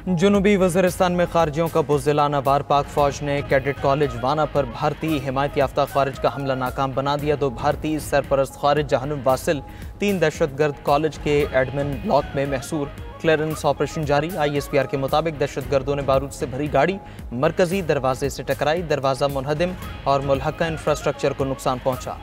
जुनूबी वज़ीरिस्तान में खारजियों का बुज़दिलाना वार। पाक फौज ने कैडेट कॉलेज वाना पर भारतीय हिमायत याफ्ता खारिज का हमला नाकाम बना दिया। 2 भारतीय सरपरस्त खारिज जहानुम वासिल 3 दहशतगर्द कॉलेज के एडमिन ब्लॉक में महसूर। क्लियरेंस ऑपरेशन जारी। ISPR के मुताबिक दहशतगर्दों ने बारूद से भरी गाड़ी मरकजी दरवाजे से टकराई। दरवाज़ा मुनहदिम और मुल्हका इंफ्रास्ट्रक्चर को नुकसान पहुंचा।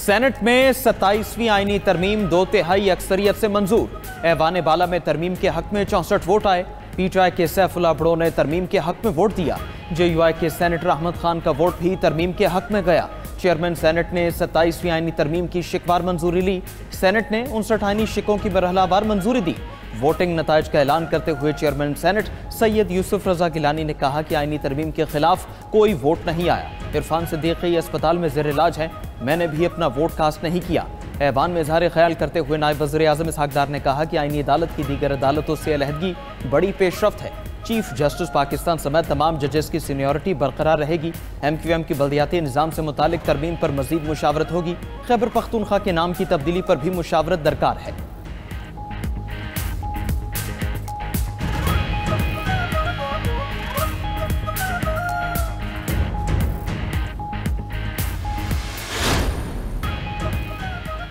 सेनेट में 27वीं आईनी तरमीम 2/3 अक्सरियत से मंजूर। ऐवान बाला में तरमीम के हक में 64 वोट आए। PTI के सैफुल्लाह बड़ो ने तरमीम के हक में वोट दिया। JUI के सेनेटर अहमद खान का वोट भी तरमीम के हक में गया। चेयरमैन सेनेट ने 27वीं आईनी तरमीम की शिकवार मंजूरी ली। सेनेट ने 59 आईनी शिकों की बरहलावार मंजूरी दी। वोटिंग नताइज का ऐलान करते हुए चेयरमैन सेनेट सैयद यूसुफ रजा गिलानी ने कहा कि आईनी तरमीम के खिलाफ कोई वोट नहीं आया। इरफान सिद्दीकी अस्पताल में जेर इलाज है। मैंने भी अपना वोट कास्ट नहीं किया। ऐवान में इजहार ख्याल करते हुए नायब वज़ीर आज़म इसहाक डार ने कहा कि आईनी अदालत की दीगर अदालतों से अलहदगी बड़ी पेशरफ्त है। चीफ जस्टिस पाकिस्तान समेत तमाम जजेस की सीनियरिटी बरकरार रहेगी। MQM की बल्दियाती निज़ाम से मुतालिक तरमीम पर मजीद मुशावरत होगी। खैबर पख्तूनख्वा के नाम की तब्दीली पर भी मुशावरत दरकार है।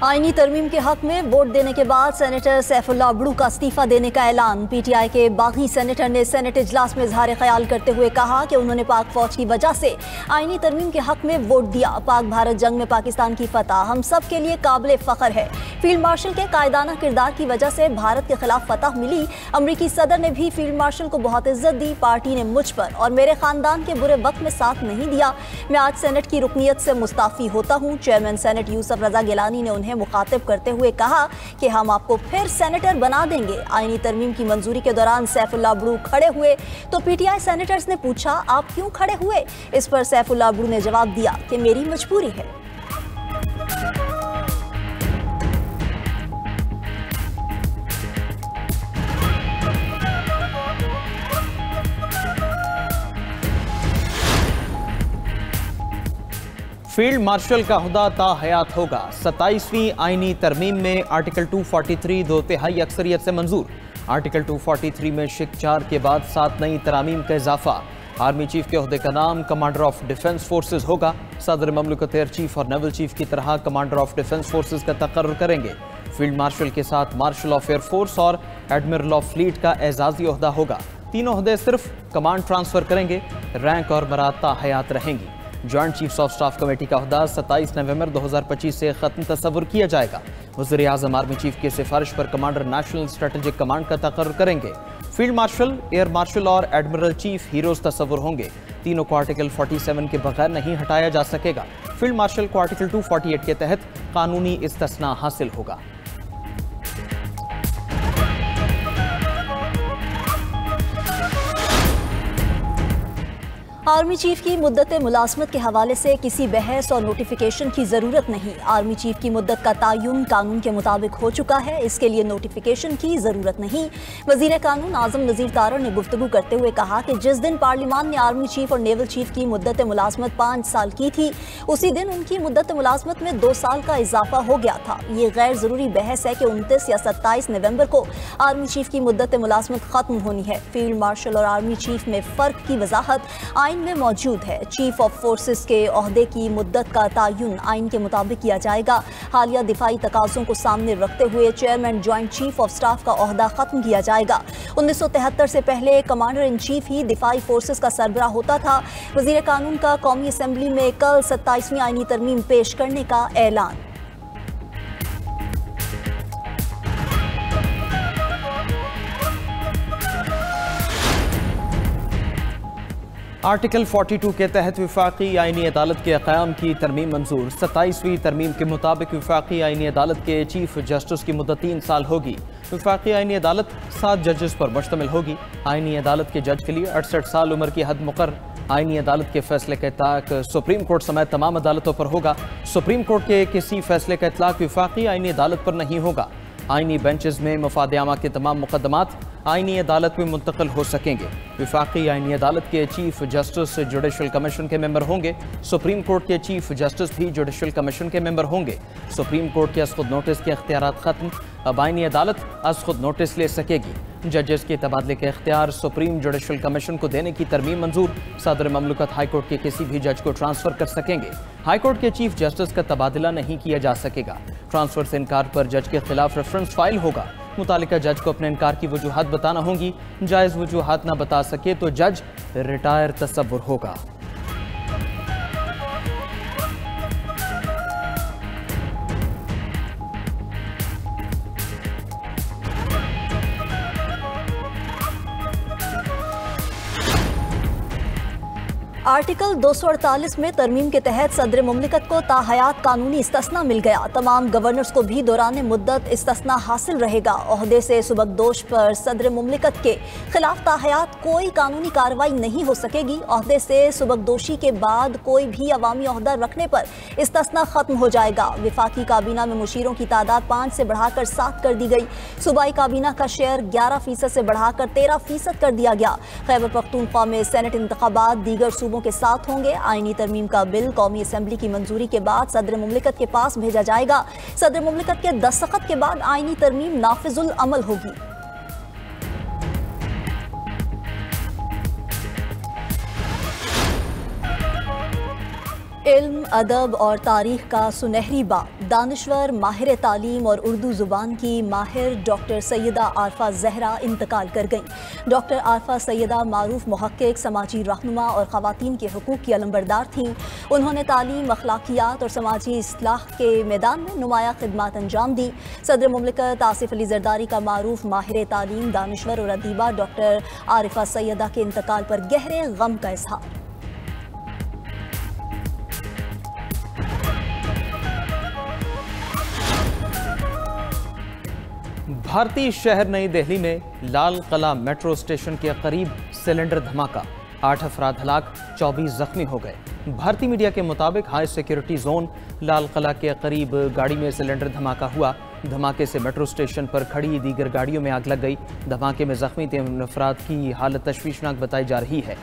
आईनी तरमीम के हक में वोट देने के बाद सेनेटर सैफुल्लाह बड़ू का इस्तीफा देने का ऐलान। PTI के बागी सेनेटर ने सेनेट इजलास में इजहार ख्याल करते हुए कहा कि उन्होंने पाक फौज की वजह से आईनी तरमीम के हक में वोट दिया। पाक भारत जंग में पाकिस्तान की फतह हम सब के लिए काबिल फ़ख्र है। फील्ड मार्शल के कायदाना किरदार की वजह से भारत के खिलाफ फतह मिली। अमरीकी सदर ने भी फील्ड मार्शल को बहुत इज्जत दी। पार्टी ने मुझ पर और मेरे खानदान के बुरे वक्त में साथ नहीं दिया। मैं आज सेनेट की रुकनीत से मुस्ताफ़ी होता हूँ। चेयरमैन सेनेट यूसुफ रजा गिलानी ने उन्हें मुखातिब करते हुए कहा कि हम आपको फिर सेनेटर बना देंगे। आईनी तरमीम की मंजूरी के दौरान सैफुल्लाह बड़ू खड़े हुए तो PTI सेनेटर्स ने पूछा आप क्यों खड़े हुए। इस पर सैफुल्लाह बड़ू ने जवाब दिया कि मेरी मजबूरी है। फील्ड मार्शल का हुदा ता हयात होगा। 27वीं आईनी तरमीम में आर्टिकल 243 2/3 अक्सरियत से मंजूर। आर्टिकल 243 में शिक 4 के बाद 7 नई तरामीम का इजाफा। आर्मी चीफ के ओहदे का नाम कमांडर ऑफ डिफेंस फोर्सेज होगा। सदर ममलकत एयर चीफ और नेवल चीफ की तरह कमांडर ऑफ डिफेंस फोर्सेज का तकर्रुर करेंगे। फील्ड मार्शल के साथ मार्शल ऑफ एयर फोर्स और एडमिरल ऑफ फ्लीट का एजाजी ओहदा होगा। तीनों ओहदे सिर्फ कमांड ट्रांसफर करेंगे। रैंक और मराता हयात रहेंगी। Joint chiefs of staff committee का ओहदा 27 नवंबर 2025 से खत्म तस्वुर किया जाएगा। वज़ीर आज़म आर्मी चीफ की सिफारिश पर कमांडर नेशनल स्ट्रेटेजिक कमांड का तकर्रुर करेंगे। फील्ड मार्शल, एयर मार्शल और एडमिरल चीफ हीरोज तस्वुर होंगे। तीनों को आर्टिकल 47 के बगैर नहीं हटाया जा सकेगा। फील्ड मार्शल को आर्टिकल 248 के तहत कानूनी इस्तिस्ना हासिल होगा। आर्मी चीफ की मुद्दत मुलाजमत के हवाले से किसी बहस और नोटिफिकेशन की ज़रूरत नहीं। आर्मी चीफ की मुद्दत का तयन कानून के मुताबिक हो चुका है। इसके लिए नोटिफिकेशन की ज़रूरत नहीं। वज़ीर कानून आज़म नज़ीर तारड़ ने गुफ्तगू करते हुए कहा कि जिस दिन पार्लियामान ने आर्मी चीफ और नेवल चीफ की मुद्दत मुलाजमत 5 साल की थी उसी दिन उनकी मुद्दत मुलाजमत में 2 साल का इजाफा हो गया था। ये गैर ज़रूरी बहस है कि 29 या 27 नवंबर को आर्मी चीफ की मुद्दत मुलाजमत ख़त्म होनी है। फील्ड मार्शल और आर्मी चीफ में फ़र्क की वजाहत आइन में मौजूद है। चीफ ऑफ फोर्सेस के ओहदे की मुद्दत का तयन आइन के मुताबिक किया जाएगा। हालिया दिफाई तकाज़ों को सामने रखते हुए chairman joint chief of staff का ओहदा खत्म किया जाएगा। 1973 से पहले कमांडर इन चीफ ही दिफाई फोर्सेस का सरबराह होता था। वज़ीर कानून का कौमी असम्बली में कल 27वीं आईनी तरमीम पेश करने का ऐलान। आर्टिकल 42 के तहत विफाकी आईनी अदालत के क़याम की तरमीम मंजूर। 27वीं तरमीम के मुताबिक विफाकी आईनी अदालत के चीफ जस्टिस की मुद्दत 3 साल होगी। विफाकी आईनी अदालत 7 जजेस पर मुश्तमिल होगी। आईनी अदालत के जज के लिए 68 साल उम्र की हद मुकर्रर। आईनी अदालत के फैसले का इतलाक सुप्रीम कोर्ट समेत तमाम अदालतों पर होगा। सुप्रीम कोर्ट के किसी फैसले का इतलाक विफाकी आईनी अदालत पर नहीं होगा। आईनी बेंचेस में मफाद आमा के तमाम मुकदमात आईनी अदालत में मुंतकिल हो सकेंगे। विफाकी आईनी अदालत के चीफ जस्टिस जुडिशल कमीशन के मेंबर होंगे। सुप्रीम कोर्ट के चीफ जस्टिस भी जुडिशल कमीशन के मेंबर होंगे। सुप्रीम कोर्ट के अज़-खुद नोटिस के इख्तियारात खत्म, अब आईनी अदालत अज़-खुद नोटिस ले सकेगी। जजेस के तबादले के इख्तियार सुप्रीम जुडिशल कमीशन को देने की तरमीम मंजूर। सदर ममलकत हाईकोर्ट के किसी भी जज को ट्रांसफर कर सकेंगे। हाईकोर्ट के चीफ जस्टिस का तबादला नहीं किया जा सकेगा। ट्रांसफर से इनकार पर जज के खिलाफ रेफरेंस फाइल होगा। मुतालिका जज को अपने इनकार की वजूहात बताना होंगी। जायज़ वजूहात ना बता सके तो जज रिटायर तसव्वुर होगा। आर्टिकल 248 में तरमीम के तहत सदर मुमलिकत को ताहयात कानूनी इस्तिस्ना मिल गया। तमाम गवर्नर्स को भी दौरान मुद्दत इस्तिस्ना हासिल रहेगा। ओहदे से सुबकदोश पर सदर मुमलिकत के खिलाफ ताहयात कोई कानूनी कार्रवाई नहीं हो सकेगी। ओहदे से सुबकदोशी के बाद कोई भी अवामी ओहदा रखने पर इस्तिस्ना खत्म हो जाएगा। विफाकी काबीना में मुशीरों की तादाद 5 से बढ़ाकर 7 कर दी गई। सूबाई काबीना का शेयर 11% से बढ़ाकर 13% कर दिया गया। खैबर पख्तूनख्वा में सेनेट इंतखाबात दीगर सूबों के साथ होंगे। आईनी तरमीम का बिल कौमी असेंबली की मंजूरी के बाद सदर मुमलिकत के पास भेजा जाएगा। सदर मुमलिकत के दस्तखत के बाद आईनी तरमीम नाफिजुल अमल होगी। इल्म, अदब और तारीख का सुनहरी बाब, दानिश्वर, माहिर तालीम और उर्दू ज़ुबान की माहिर डॉक्टर सैयदा आरफा ज़हरा इंतकाल कर गईं। डॉक्टर आरफा सैयदा मारूफ मुहक्किक, समाजी रहनुमा और ख़वातीन के हुकूक़ की अलंबरदार थीं। उन्होंने तालीम, अखलाकियात और समाजी इस्लाह के मैदान में नुमाया खिदमात अंजाम दी। सदर मुमलिकत आसिफ अली जरदारी का मारूफ माहिर तालीम, दानिश्वर और अदीबा डॉक्टर आरफा सैयदा के इंतकाल पर गहरे गम का इजहार। भारतीय शहर नई दिल्ली में लाल किला मेट्रो स्टेशन के करीब सिलेंडर धमाका, 8 अफराद हलाक, 24 जख्मी हो गए। भारतीय मीडिया के मुताबिक high security zone Lal Qila के करीब गाड़ी में सिलेंडर धमाका हुआ। धमाके से मेट्रो स्टेशन पर खड़ी दीगर गाड़ियों में आग लग गई। धमाके में जख्मी 3 अफराद की हालत तशवीशनाक बताई जा रही है।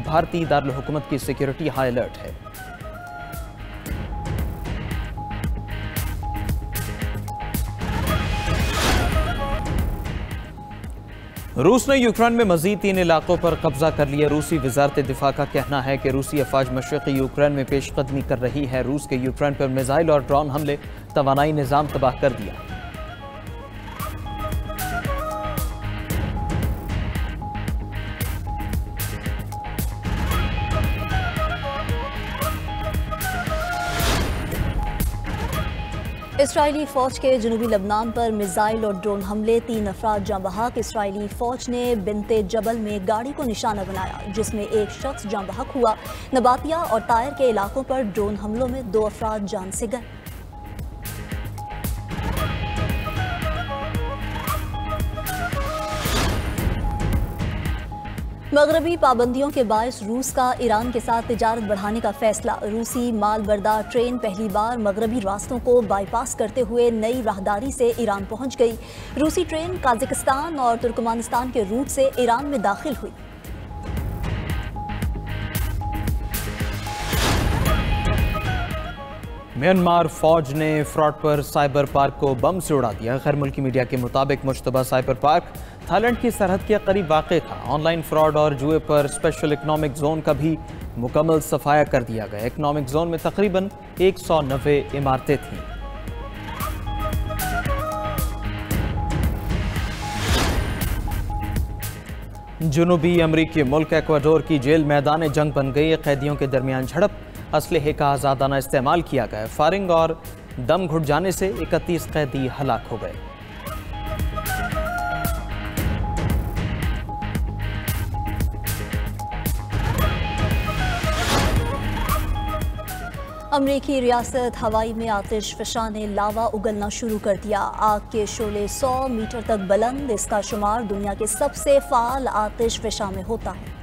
भारतीय दारुल हुकूमत की सिक्योरिटी हाई अलर्ट है। रूस ने यूक्रेन में मजीद 3 इलाकों पर कब्जा कर लिया। रूसी वजारत दिफा का कहना है कि रूसी अफवाज मशरक़ी यूक्रेन में पेशकदमी कर रही है। रूस के यूक्रेन पर मिसाइल और ड्रोन हमले तवानाई निज़ाम तबाह कर दिया। इसराइली फ़ौज के जनूबी लबनान पर मिसाइल और ड्रोन हमले, 3 अफराद जाँ बहक। इसराइली फ़ौज ने बिनते जबल में गाड़ी को निशाना बनाया जिसमें एक शख्स जाँ बहक हुआ। नबातिया और तायर के इलाकों पर ड्रोन हमलों में 2 अफराद जान से गए। मगरबी पाबंदियों के बायस रूस का ईरान के साथ तिजारत बढ़ाने का फैसला। रूसी माल बरदार ट्रेन पहली बार मगरबी रास्तों को बाईपास करते हुए नई राहदारी से ईरान पहुंच गई। रूसी ट्रेन काज़ाकिस्तान और तुर्कमानिस्तान के रूट से ईरान में दाखिल हुई। म्यांमार फौज ने फ्रॉड पर साइबर पार्क को बम से उड़ा दिया। गैर मुल्की मीडिया के मुताबिक मुश्तबा साइबर पार्क थाईलैंड की सरहद के करीब वाक़ था। ऑनलाइन फ्रॉड और जुए पर स्पेशल इकनॉमिक जोन का भी मुकम्मल सफाया कर दिया गया। इकनॉमिक जोन में तकरीबन 190 इमारतें थीं। जनूबी अमरीकी मुल्क एक्वाडोर की जेल मैदान जंग बन गई। कैदियों के दरमियान झड़प, असलहे का आज़ादाना इस्तेमाल किया गया। फायरिंग और दम घुट जाने से 31 कैदी हलाक हो गए। अमरीकी रियासत हवाई में आतिश फ़शा ने लावा उगलना शुरू कर दिया। आग के शोले 100 मीटर तक बुलंद। इसका शुमार दुनिया के सबसे फ़ाल आतिश फ़शा में होता है।